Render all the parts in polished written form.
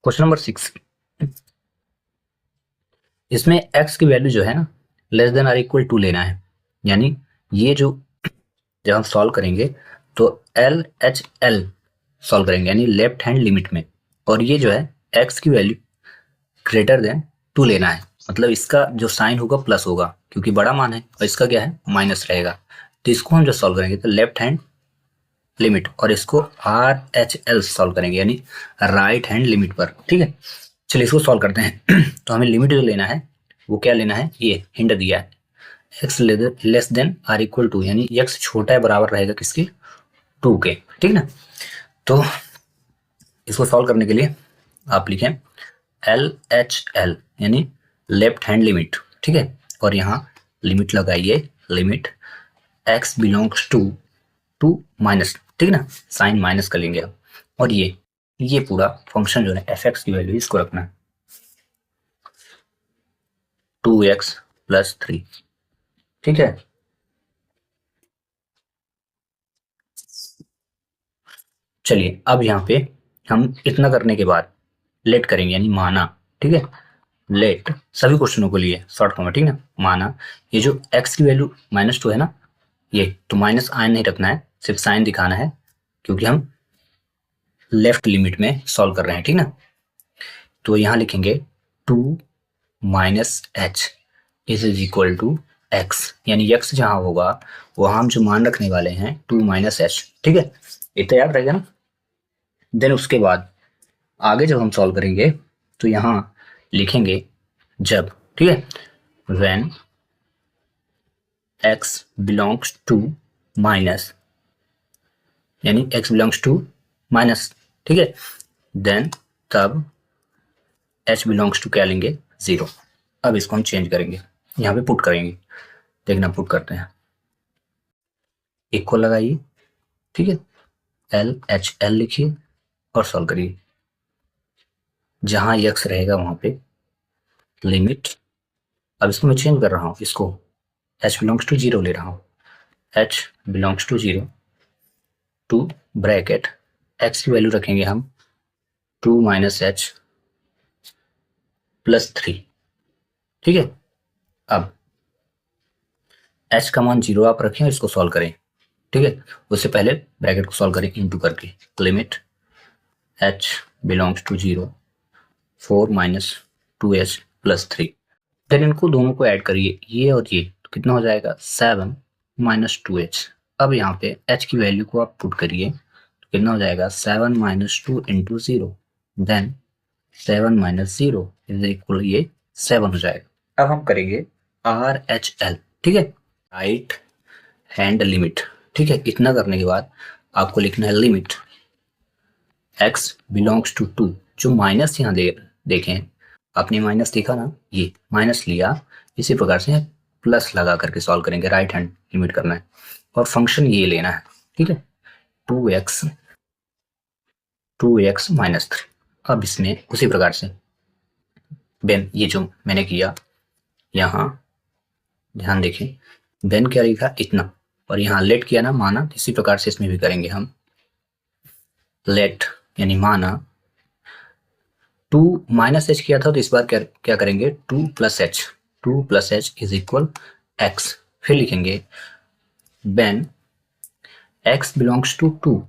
Question number 6, इसमें x की value जो है ना less than or equal to लेना है। यानी ये जो जब हम सॉल्व करेंगे तो एल एच एल सॉल्व करेंगे यानी लेफ्ट हैंड लिमिट में, और ये जो है x की वैल्यू ग्रेटर देन टू लेना है। मतलब इसका जो साइन होगा प्लस होगा क्योंकि बड़ा मान है, और इसका क्या है माइनस रहेगा। तो इसको हम जो सॉल्व करेंगे तो लेफ्ट हैंड लिमिट, और इसको आर एच एल सॉल्व करेंगे यानी राइट हैंड लिमिट पर। ठीक है, चलिए इसको सॉल्व करते हैं। तो हमें लिमिट जो लेना है वो क्या लेना है, ये हिंट दिया है X less than or equal to, यानी एक्स छोटा है बराबर रहेगा किसके, टू के। ठीक ना, तो इसको सॉल्व करने के लिए आप लिखें एल एच एल यानी लेफ्ट हैंड लिमिट। ठीक है, और यहाँ लिमिट लगाइए, limit X belongs to two minus, ठीक ना, साइन माइनस कर लेंगे अब। और ये पूरा फंक्शन जो है एफ एक्स की वैल्यू इसको रखना है 2x+3। ठीक है, चलिए अब यहाँ पे हम इतना करने के बाद लेट करेंगे यानी माना। ठीक है, लेट सभी क्वेश्चनों को लिए शॉर्ट फॉर्म में। ठीक ना, माना ये जो x की वैल्यू -2 है ना, ये तो माइनस आयन नहीं रखना है, सिर्फ साइन दिखाना है क्योंकि हम लेफ्ट लिमिट में सॉल्व कर रहे हैं। ठीक ना, तो यहाँ लिखेंगे 2 minus H is equal to X, यानी एक्स जहां होगा वहां हम जो मान रखने वाले हैं 2 माइनस एच। ठीक है, इतना याद रहेगा ना। देन उसके बाद आगे जब हम सॉल्व करेंगे तो यहाँ लिखेंगे जब, ठीक है, when X belongs to minus, यानी एक्स बिलोंग्स टू माइनस। ठीक है, देन तब एच बिलोंग्स टू क्या लेंगे, 0। अब इसको हम चेंज करेंगे, यहाँ पे पुट करेंगे। देखना पुट करते हैं, इक्वल लगाइए। ठीक है, एल एच एल लिखिए और सॉल्व करिए। जहां एक्स रहेगा वहां पे लिमिट, अब इसको मैं चेंज कर रहा हूं, इसको h बिलोंग्स टू 0 ले रहा हूं, h belongs to 0 to bracket x की वैल्यू रखेंगे हम 2 माइनस एच प्लस 3। ठीक है, अब h का मान 0 आप रखें और इसको सॉल्व करें। ठीक है, उससे पहले ब्रैकेट को सॉल्व करें इनटू करके, limit h belongs to 0 4 minus 2h plus 3। Then इनको दोनों को ऐड करिए, ये और ये, तो कितना हो जाएगा 7 माइनस 2h। अब यहाँ पे h की वैल्यू को आप पुट करिए तो कितना हो जाएगा 7 minus 2 into 0, then 7 minus 0 is equal, ये 7 हो जाएगा। अब हम करेंगे आर एच एल। ठीक है, राइट हैंड लिमिट। ठीक है, इतना करने के बाद आपको लिखना है लिमिट एक्स बिलोंग्स टू 2, जो माइनस यहाँ देखें आपने माइनस देखा ना, ये माइनस लिया, इसी प्रकार से प्लस लगा करके सॉल्व करेंगे, राइट हैंड लिमिट करना है और फंक्शन ये लेना है। ठीक है, 2x माइनस 3। अब इसमें उसी प्रकार से बेन, ये जो मैंने किया यहाँ ध्यान देखें, बेन क्या लिखा इतना, और यहाँ लेट किया ना माना, इसी प्रकार से इसमें भी करेंगे हम लेट यानी माना 2 माइनस एच किया था, तो इस बार क्या करेंगे 2 plus H, 2 plus H is equal X. फिर लिखेंगे when X belongs to 2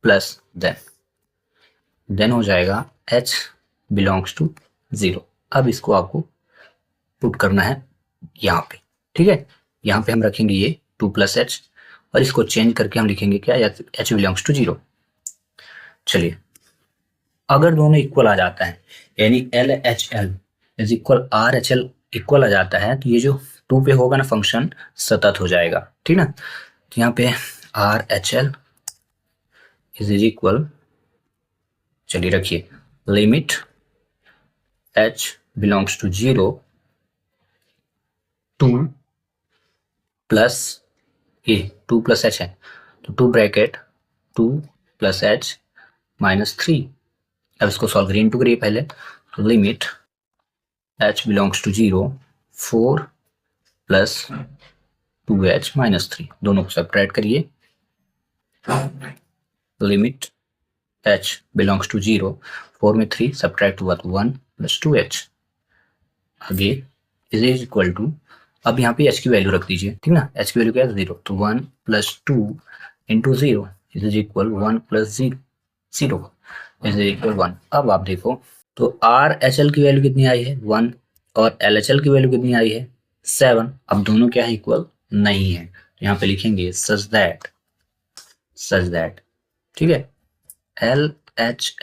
plus then हो जाएगा एच बिलोंग्स टू 0। अब इसको आपको पुट करना है यहाँ पे। ठीक है, यहाँ पे हम रखेंगे ये 2 प्लस एच और इसको चेंज करके हम लिखेंगे क्या, एच बिलोंग्स टू 0। चलिए, अगर दोनों इक्वल आ जाता है यानी L H L is equal R H L equal आ जाता है, तो ये जो 2 पे होगा ना फंक्शन सतत हो जाएगा। ठीक ना, तो यहाँ पे R H L is equal, चलिए रखिए, limit H belongs to 0 2 plus ये 2 प्लस एच है तो 2 ब्रैकेट 2 प्लस एच माइनस 3। अब इसको सॉल्व करिए, इनटू करिए पहले, तो limit h belongs to 0 4 plus 2h minus 3, दोनों को सब्ट्रैक्ट करिए, लिमिट h बिलोंग्स टू 0, 4 में 3 सब्ट्रैक्ट हुआ तो 1 प्लस 2h, आगे इज इक्वल टू, अब यहाँ पे h की वैल्यू रख दीजिए, ठीक ना, h की वैल्यू क्या है 0, तो 1 plus 2 into 0 is equal 1 plus 0 is equal 1। अब आप देखो तो आर एच एल की वैल्यू कितनी आई है 1 और एल एच एल की वैल्यू कितनी आई है 7। अब दोनों क्या है इक्वल नहीं है, तो यहाँ पे लिखेंगे सच दैट, ठीक है, L H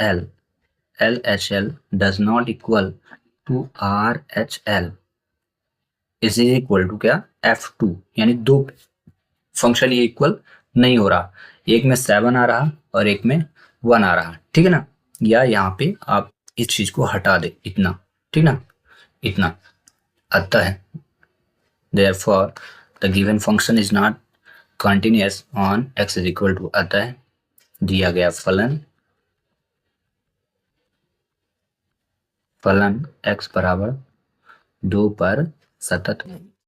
L does not equal to R H L is equal to क्या F2, यानी दो फंक्शन ये इक्वल नहीं हो रहा, एक में 7 आ रहा और एक में 1 आ रहा, ठीक है ना, या यहाँ पे आप इस चीज को हटा दे इतना, ठीक ना, इतना आता है, therefore the given function is not continuous on x is equal to, आता है दिया गया फलन x बराबर 2 पर सतत